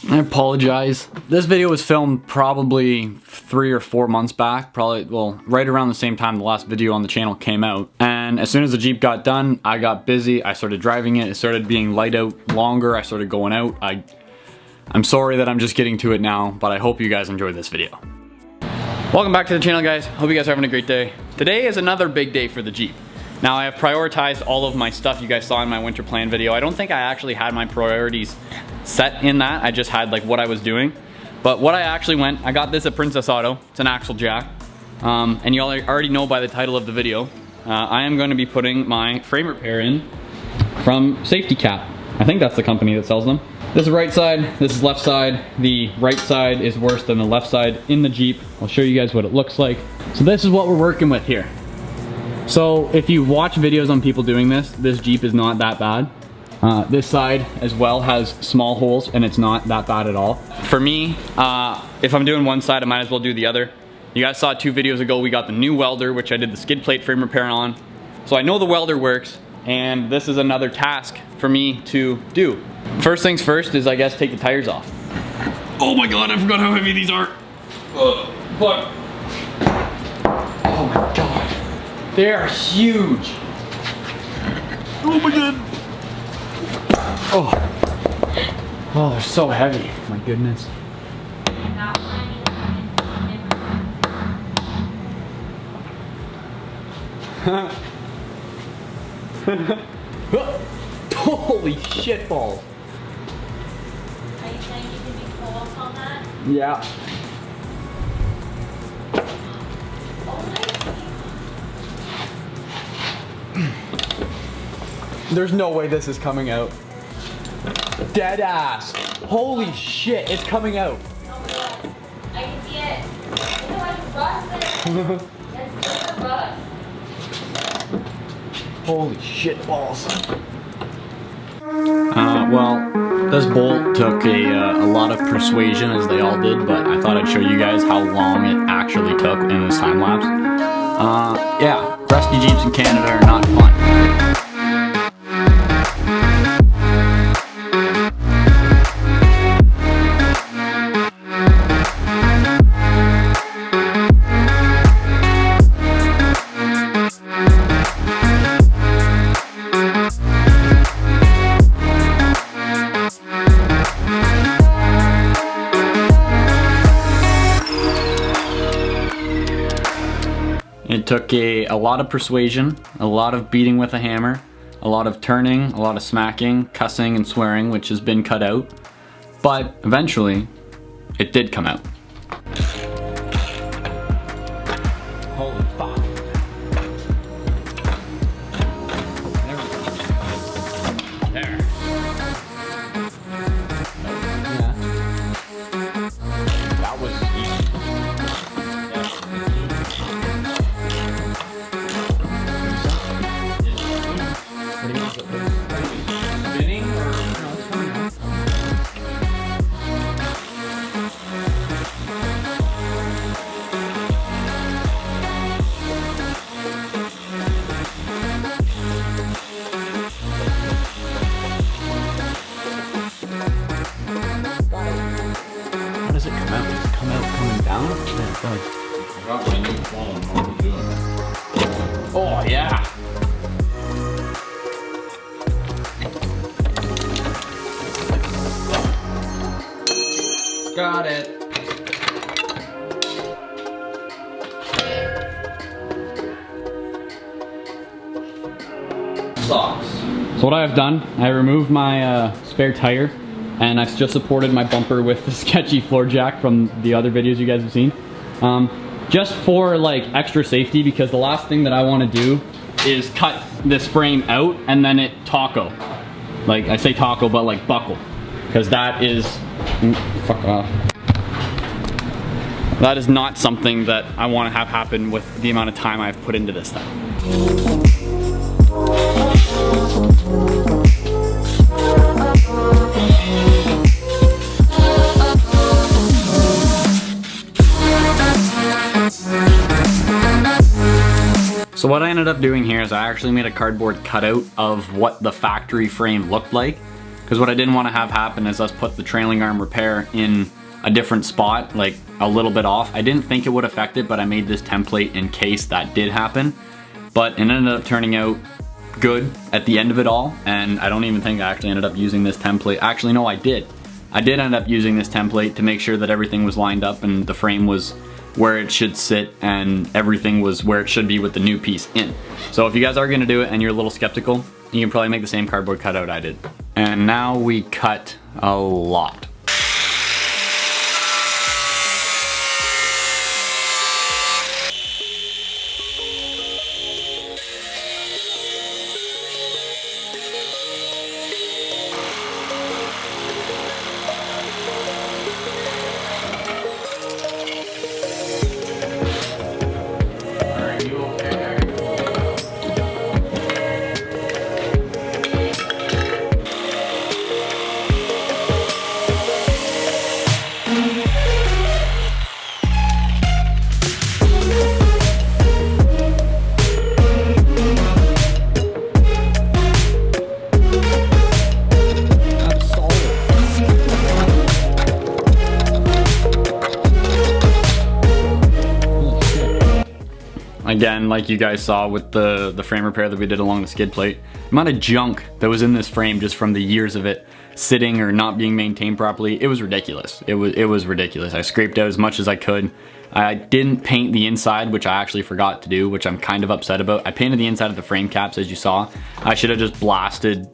I apologize. This video was filmed probably 3 or 4 months back, well, right around the same time the last video on the channel came out. And as soon as the Jeep got done, I got busy, I started driving it, it started being light out longer, I started going out. I'm sorry that I'm just getting to it now, but I hope you guys enjoyed this video. Welcome back to the channel, guys. Hope you guys are having a great day. Today is another big day for the Jeep. Now, I have prioritized all of my stuff you guys saw in my winter plan video. I don't think I actually had my priorities set in that. I just had like what I was doing. But what I actually went, I got this at Princess Auto. It's an axle jack. And you all already know by the title of the video, I am going to be putting my frame repair in from Safety Cap. I think that's the company that sells them. This is right side, this is left side. The right side is worse than the left side in the Jeep. I'll show you guys what it looks like. So this is what we're working with here. So if you watch videos on people doing this Jeep is not that bad. This side as well has small holes and it's not that bad at all. For me, if I'm doing one side, I might as well do the other. You guys saw 2 videos ago, we got the new welder, which I did the skid plate frame repair on. So I know the welder works, and this is another task for me to do. First things first is, I guess, take the tires off. Oh my God, I forgot how heavy these are. But, oh my God, they are huge. Oh my God. Oh, they're so heavy. My goodness. Holy shit balls. Are you saying you can be close on that? Yeah. There's no way this is coming out. Dead ass. Holy shit, it's coming out. Oh my God. I can see it. You know, I can rust it. That's just a rust. Holy shit balls. Well, this bolt took a lot of persuasion, as they all did, but I thought I'd show you guys how long it actually took in this time lapse. Yeah, rusty Jeeps in Canada are not fun. It took a lot of persuasion, a lot of beating with a hammer, a lot of turning, a lot of smacking, cussing and swearing, which has been cut out. But eventually, it did come out. Holy fuck. There. Yeah. That was easy. How does it come out? Does it come out coming down? Yeah, it does. I got my new phone. How to do it? Oh, yeah. Got it. Socks. So what I have done, I removed my spare tire, and I've just supported my bumper with the sketchy floor jack from the other videos you guys have seen. Just for like extra safety, because the last thing that I want to do is cut this frame out and then it taco. Like I say taco, but like buckle. Because that is, fuck off. That is not something that I want to have happen with the amount of time I've put into this thing. So what I ended up doing here is I actually made a cardboard cutout of what the factory frame looked like. because what I didn't want to have happen is us put the trailing arm repair in a different spot, like a little bit off. I didn't think it would affect it, but I made this template in case that did happen. But it ended up turning out good at the end of it all, and I don't even think I actually ended up using this template. Actually, no, I did. I did end up using this template to make sure that everything was lined up and the frame was where it should sit and everything was where it should be with the new piece in. So if you guys are gonna do it and you're a little skeptical, you can probably make the same cardboard cutout I did. And now we cut a lot. Again, like you guys saw with the frame repair that we did along the skid plate, the amount of junk that was in this frame just from the years of it sitting or not being maintained properly, it was ridiculous. It was ridiculous. I scraped out as much as I could. I didn't paint the inside, which I actually forgot to do, which I'm kind of upset about. I painted the inside of the frame caps, as you saw. I should have just blasted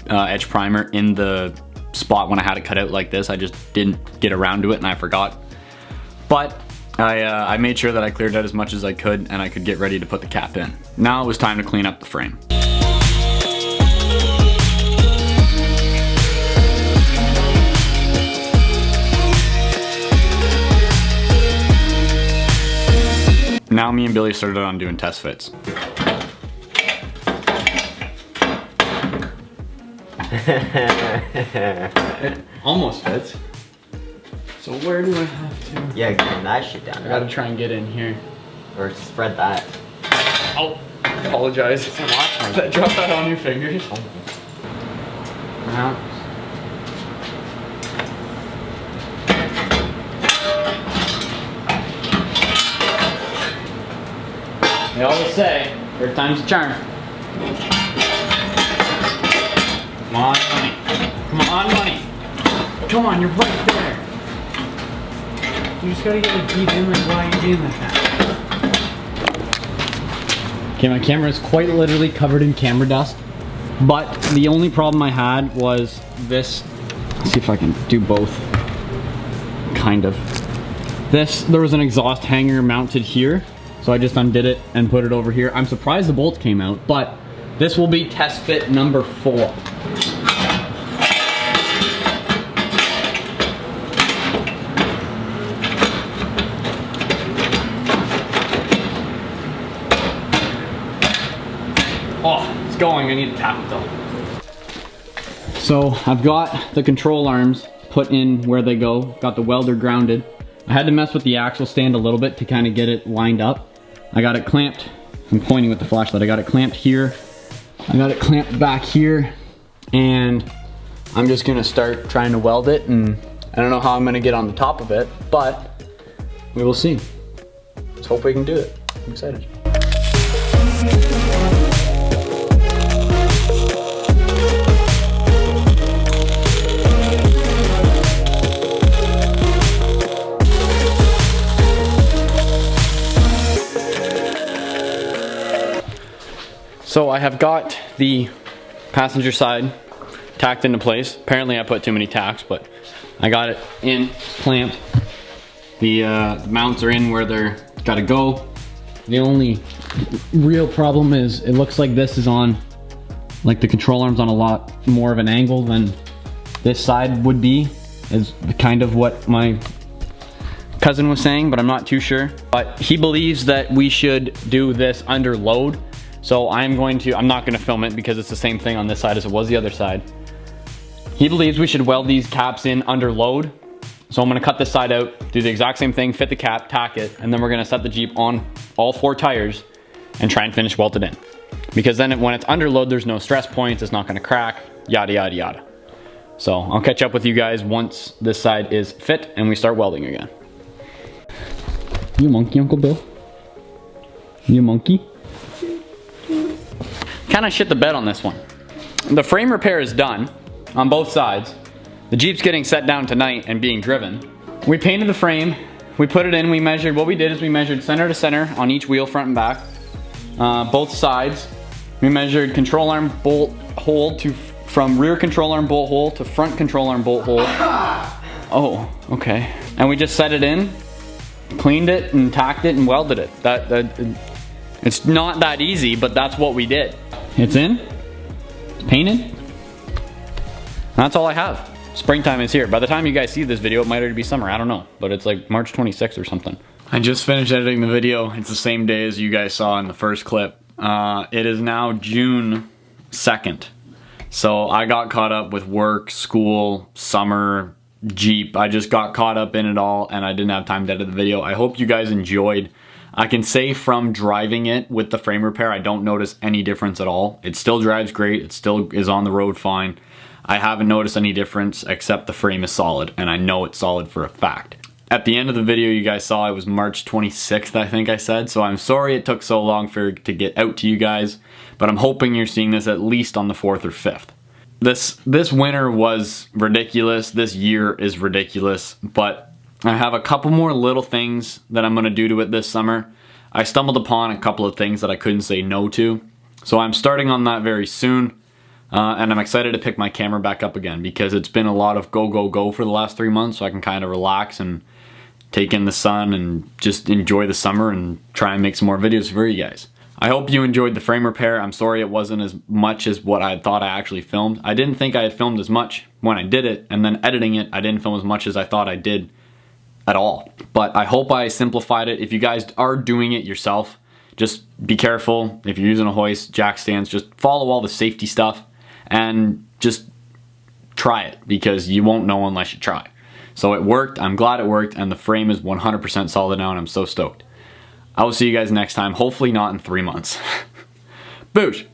edge primer in the spot when I had it cut out like this. I just didn't get around to it and I forgot. But I made sure that I cleared out as much as I could and I could get ready to put the cap in. Now it was time to clean up the frame. Now me and Billy started on doing test fits. It almost fits. So where do I have to? Yeah, get that shit down. I gotta try and get in here. Or spread that. Oh, I apologize. That dropped that on your fingers. Now. They always say, third time's a charm. Come on, money. Come on, money. Come on, you're right there. You just gotta get it deep in, like, why are you doing like that? Okay, my camera is quite literally covered in camera dust. But the only problem I had was this. Let's see if I can do both. Kind of. There was an exhaust hanger mounted here. So I just undid it and put it over here. I'm surprised the bolts came out, but this will be test fit number 4. Oh, it's going. I need to tap it though. So I've got the control arms put in where they go. Got the welder grounded. I had to mess with the axle stand a little bit to kind of get it lined up. I got it clamped. I'm pointing with the flashlight. I got it clamped here. I got it clamped back here. And I'm just gonna start trying to weld it, and I don't know how I'm gonna get on the top of it, but we will see. Let's hope we can do it. I'm excited. So I have got the passenger side tacked into place. Apparently I put too many tacks, but I got it in, clamped. The mounts are in where they're gotta go. The only real problem is it looks like this is on, like the control arm's on a lot more of an angle than this side would be, is kind of what my cousin was saying, but I'm not too sure. But he believes that we should do this under load. So I'm not gonna film it because it's the same thing on this side as it was the other side. He believes we should weld these caps in under load. So I'm gonna cut this side out, do the exact same thing, fit the cap, tack it, and then we're gonna set the Jeep on all 4 tires and try and finish weld it in. Because then when it's under load, there's no stress points, it's not gonna crack, yada, yada, yada. So I'll catch up with you guys once this side is fit and we start welding again. You monkey, Uncle Bill? You monkey? Kind of shit the bed on this one. The frame repair is done on both sides. The Jeep's getting set down tonight and being driven. We painted the frame, we put it in, we measured, what we did is we measured center to center on each wheel, front and back, both sides. We measured control arm bolt hole from rear control arm bolt hole to front control arm bolt hole. Oh, okay. And we just set it in, cleaned it and tacked it and welded it. It's not that easy, but that's what we did. It's in, it's painted. That's all I have. Springtime is here. By the time you guys see this video, it might already be summer. I don't know, but it's like March 26th or something. I just finished editing the video. It's the same day as you guys saw in the first clip. It is now June 2nd. So I got caught up with work, school, summer, Jeep. I just got caught up in it all and I didn't have time to edit the video. I hope you guys enjoyed. I can say from driving it with the frame repair, I don't notice any difference at all. It still drives great. It still is on the road fine. I haven't noticed any difference except the frame is solid, and I know it's solid for a fact. At the end of the video you guys saw, it was March 26th, I think I said, so I'm sorry it took so long for it to get out to you guys, but I'm hoping you're seeing this at least on the 4th or 5th. This winter was ridiculous, this year is ridiculous, but I have a couple more little things that I'm gonna do to it this summer. I stumbled upon a couple of things that I couldn't say no to, so I'm starting on that very soon. And I'm excited to pick my camera back up again because it's been a lot of go, go, go for the last 3 months, so I can kind of relax and take in the sun and just enjoy the summer and try and make some more videos for you guys. I hope you enjoyed the frame repair. I'm sorry it wasn't as much as what I thought I actually filmed. I didn't think I had filmed as much when I did it, and then editing it, I didn't film as much as I thought I did at all. But I hope I simplified it. If you guys are doing it yourself, just be careful. If you're using a hoist, jack stands, just follow all the safety stuff. And just try it because you won't know unless you try. So it worked, I'm glad it worked, and the frame is 100% solid now and I'm so stoked. I will see you guys next time, hopefully not in 3 months. Boosh!